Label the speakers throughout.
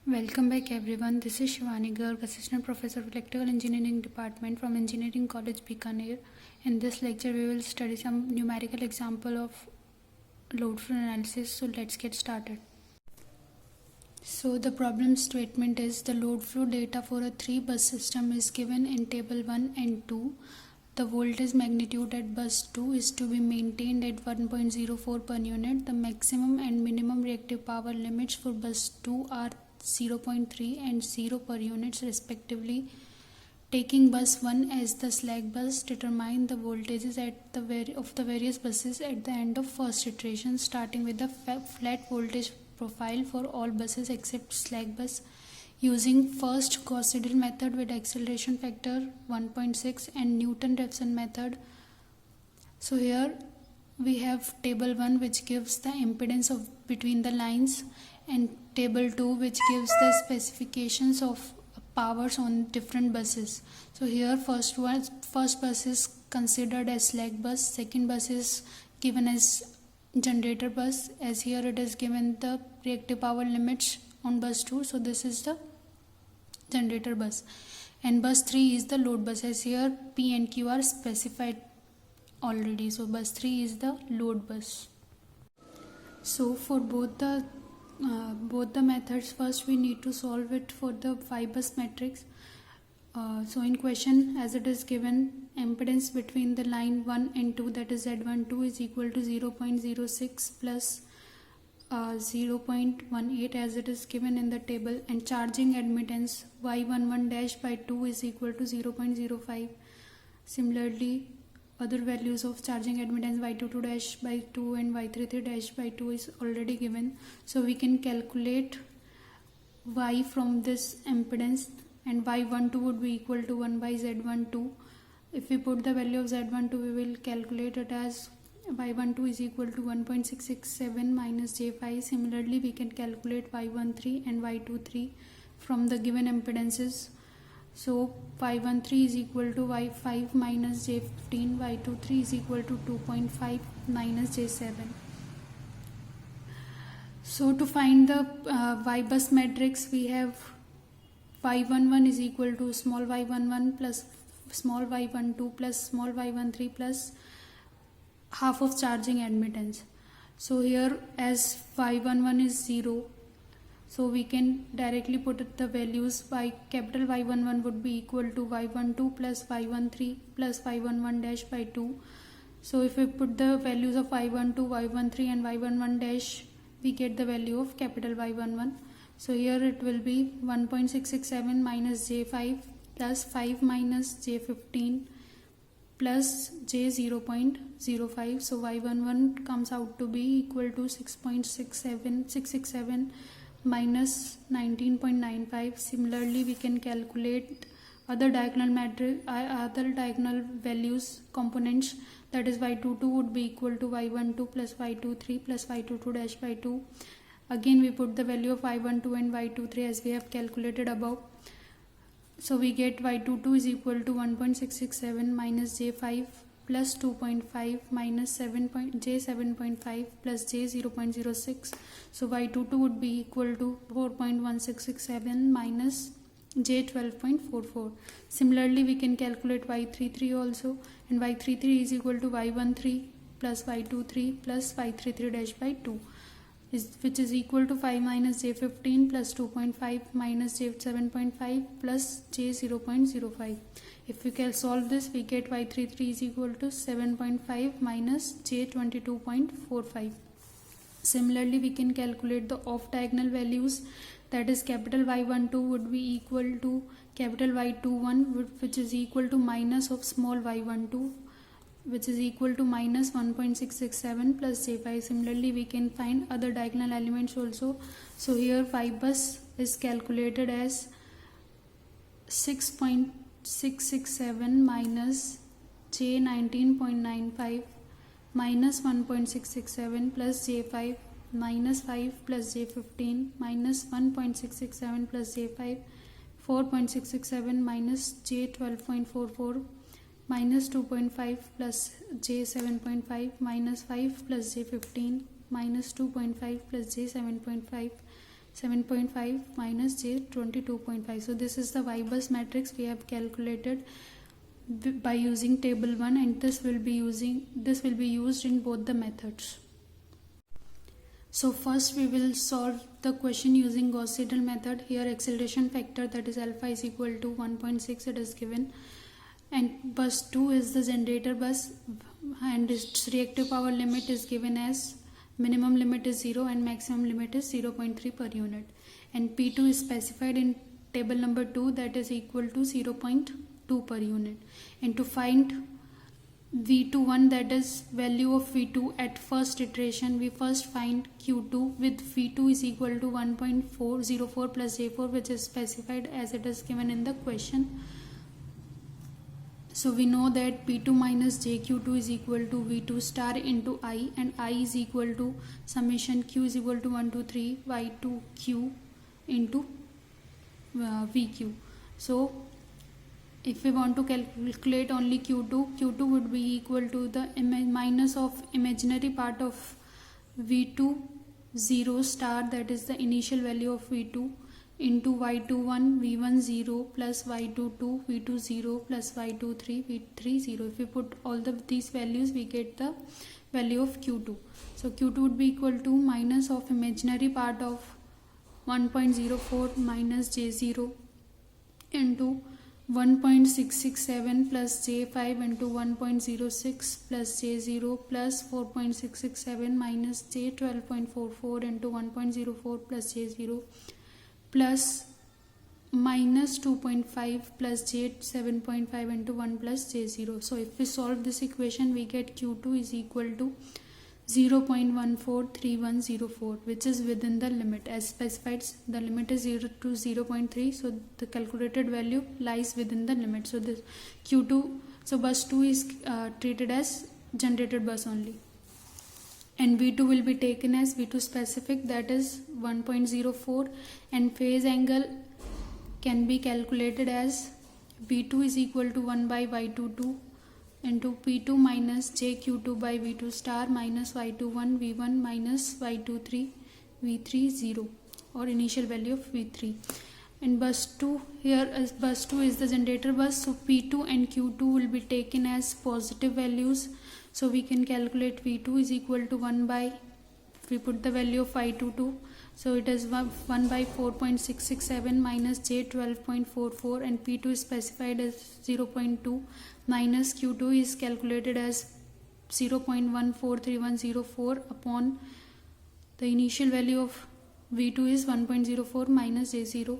Speaker 1: Welcome back everyone. This is Shivani Garg, Assistant Professor of Electrical Engineering Department from Engineering College Bikaner. In this lecture we will study some numerical example of load flow analysis. So let's get started. So the problem statement is the load flow data for a 3-bus system is given in table 1 and 2. The voltage magnitude at bus 2 is to be maintained at 1.04 per unit. The maximum and minimum reactive power limits for bus 2 are 0.3 and 0 per units respectively. Taking bus 1 as the slack bus, determine the voltages of the various buses at the end of first iteration, starting with the flat voltage profile for all buses except slack bus, using first Gauss-Seidel method with acceleration factor 1.6 and Newton-Raphson method. So here we have table 1 which gives the impedance of between the lines, and table 2 which gives the specifications of powers on different buses. So here first bus is considered as slack bus, second bus is given as generator bus, as here it is given the reactive power limits on bus 2, so this is the generator bus, and bus 3 is the load bus, as here P and Q are specified already. So bus 3 is the load bus. So for both the methods, first we need to solve it for the 5-bus matrix. So in question, as it is given, impedance between the line 1 and 2, that is Z12, is equal to 0.06 plus 0.18 as it is given in the table, and charging admittance Y11 dash by 2 is equal to 0.05. Similarly, other values of charging admittance Y22 dash by 2 and Y33 dash by 2 is already given. So we can calculate Y from this impedance, and Y12 would be equal to 1 by Z12. If we put the value of Z12, we will calculate it as Y12 is equal to 1.667 minus J5. Similarly, we can calculate Y13 and Y23 from the given impedances. So Y13 is equal to Y5 minus J15, Y23 is equal to 2.5 minus J7. So to find the Y-bus matrix, we have Y11 is equal to small y11 plus small y12 plus small y13 plus half of charging admittance. So here as y11 is 0, so we can directly put the values by capital Y11 would be equal to Y12 plus Y13 plus Y11 dash by 2. So if we put the values of Y12, Y13 and Y11 dash, we get the value of capital Y11. So here it will be 1.667 minus J5 plus 5 minus J15 plus J0.05. So Y11 comes out to be equal to 667 minus 19.95. Similarly, we can calculate other diagonal values components, that is Y22 would be equal to Y12 plus Y23 plus Y22 dash by 2. Again we put the value of Y12 and Y23 as we have calculated above. So we get Y22 is equal to 1.667 minus J5 plus 2.5 minus J7.5 plus J0.06. So Y22 would be equal to 4.1667 minus J12.44. Similarly, we can calculate Y33 also, and Y33 is equal to Y13 plus Y23 plus Y33 dash by 2, which is equal to 5 minus J15 plus 2.5 minus J7.5 plus J0.05. If we can solve this, we get Y33 is equal to 7.5 minus J22.45. Similarly, we can calculate the off diagonal values, that is capital Y12 would be equal to capital Y21, which is equal to minus of small y12, which is equal to minus 1.667 plus J5. Similarly, we can find other diagonal elements also. So here 5-bus is calculated as 6.667 minus J19.95 minus 1.667 plus J5 minus 5 plus J15 minus 1.667 plus J5, 4.667 minus J12.44 minus 2.5 plus J7.5 minus 5 plus J15 minus 2.5 plus J7.5 7.5 minus J 22.5. So this is the Y bus matrix we have calculated by using table 1, and this will be used in both the methods. So first we will solve the question using Gauss-Seidel method. Here acceleration factor, that is alpha, is equal to 1.6, it is given, and bus 2 is the generator bus, and its reactive power limit is given as minimum limit is 0 and maximum limit is 0.3 per unit, and P2 is specified in table number 2, that is equal to 0.2 per unit. And to find V21, that is value of V2 at first iteration, we first find Q2 with V2 is equal to 1.404 plus J4, which is specified as it is given in the question. So we know that P2 minus JQ2 is equal to V2 star into I, and I is equal to summation Q is equal to 1 to 3 Y2Q into VQ. So if we want to calculate only Q2 would be equal to the minus of imaginary part of V2 0 star, that is the initial value of V2, into Y21 V1 0 plus Y22 V2 0 plus Y23 V3 0. If we put all these values, we get the value of Q2. So Q2 would be equal to minus of imaginary part of 1.04 minus J0 into 1.667 plus J5 into 1.06 plus J0 plus 4.667 minus J12.44 into 1.04 plus J0 plus minus 2.5 plus J7.5 into 1 plus J0. So if we solve this equation, we get Q2 is equal to 0.143104, which is within the limit as specified. The limit is 0 to 0.3, so the calculated value lies within the limit. So this Q2, so bus 2 is treated as generated bus only, and V2 will be taken as V2 specific, that is 1.04, and phase angle can be calculated as V2 is equal to 1 by Y22 into P2 minus JQ2 by V2 star minus Y21 V1 minus Y23 V3 0, or initial value of V3. And bus 2, here as bus 2 is the generator bus, so P2 and Q2 will be taken as positive values. So we can calculate V2 is equal to 1 by, if we put the value of Y22, so it is 1 by 4.667 minus J12.44, and P2 is specified as 0.2 minus Q2 is calculated as 0.143104 upon the initial value of V2 is 1.04 minus J0.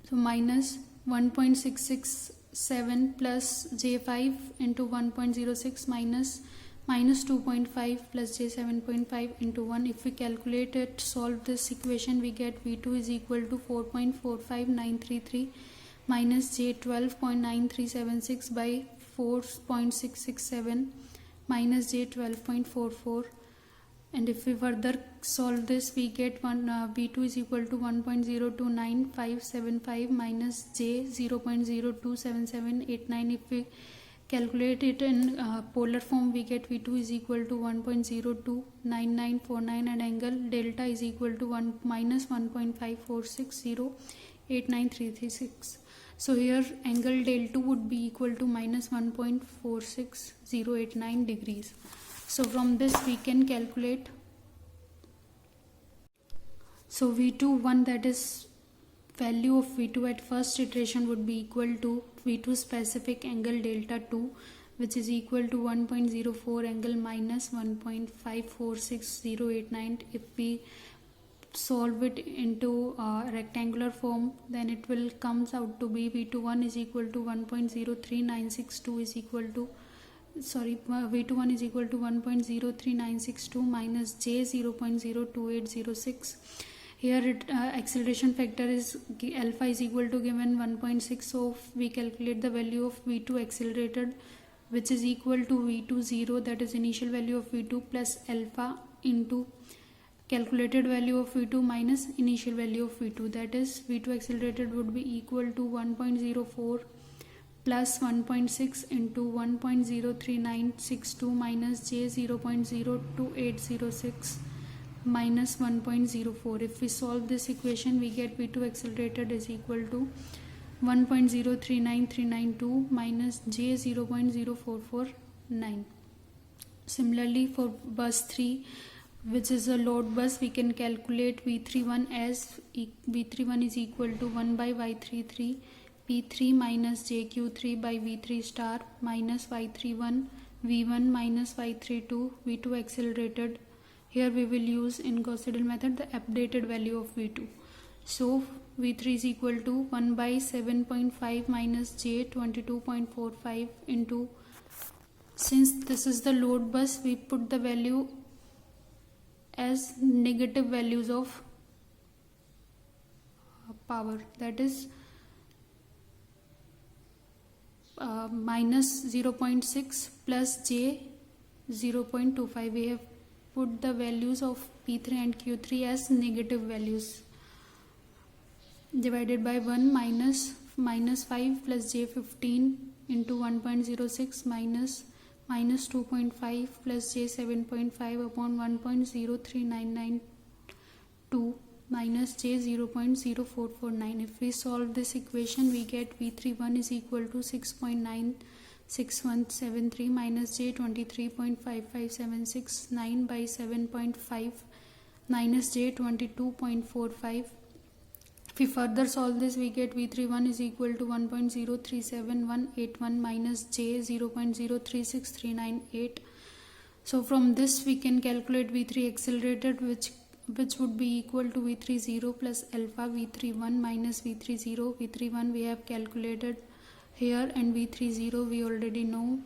Speaker 1: So minus 1.667 plus J5 into 1.06 minus 2.5 plus J7.5 into 1. If we calculate it, solve this equation, we get V2 is equal to 4.45933 minus J12.9376 by 4.667 minus J12.44. And if we further solve this, we get V2 is equal to 1.029575 minus J 0.027789. If we calculate it in polar form, we get V2 is equal to 1.029949, and angle delta is equal to minus 1.546089336. So here angle del 2 would be equal to minus 1.46089 degrees. So from this we can calculate, so V21, that is value of V2 at first iteration, would be equal to V2 specific angle delta 2, which is equal to 1.04 angle minus 1.546089. If we solve it into rectangular form, then it will comes out to be V21 is equal to 1.03962 is equal to V21 is equal to 1.03962 minus J 0.02806. Here acceleration factor is alpha is equal to given 1.6, so we calculate the value of V2 accelerated, which is equal to V2 0, that is initial value of V2 plus alpha into calculated value of V2 minus initial value of V2, that is V2 accelerated would be equal to 1.04 plus 1.6 into 1.03962 minus J 0.02806 minus 1.04. If we solve this equation, we get V2 accelerated is equal to 1.039392 minus j 0.0449. Similarly, for bus 3, which is a load bus, we can calculate V31 as V31 is equal to 1 by Y33 P3 minus JQ3 by V3 star minus Y31 V1 minus Y32 V2 accelerated. Here we will use in Gauss-Seidel method the updated value of V2. So V3 is equal to 1 by 7.5 minus J 22.45 into, since this is the load bus, we put the value as negative values of power, that is minus 0.6 plus J 0.25. We have put the values of P3 and Q3 as negative values, divided by 1 minus 5 plus J 15 into 1.06 minus 2.5 plus J 7.5 upon 1.03992 minus J 0.0449. If we solve this equation, we get V31 is equal to 6.96173 minus J 23.5576 9 by 7.5 minus J 22.45. If we further solve this, we get V31 is equal to 1.037181 minus J 0.036398. So from this we can calculate V3 accelerated, which would be equal to V30 plus alpha V31 minus V30. V31 we have calculated here and V30 we already know.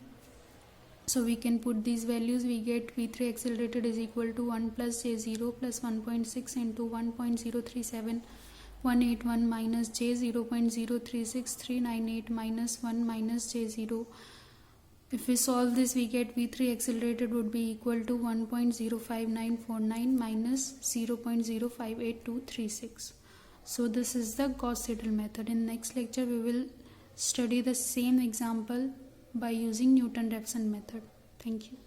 Speaker 1: So we can put these values. We get V3 accelerated is equal to 1 plus J0 plus 1.6 into 1.037181 minus J 0.036398 minus 1 minus J0. If we solve this, we get V3 accelerated would be equal to 1.05949 minus 0.058236. So this is the Gauss-Seidel method. In next lecture, we will study the same example by using Newton-Raphson method. Thank you.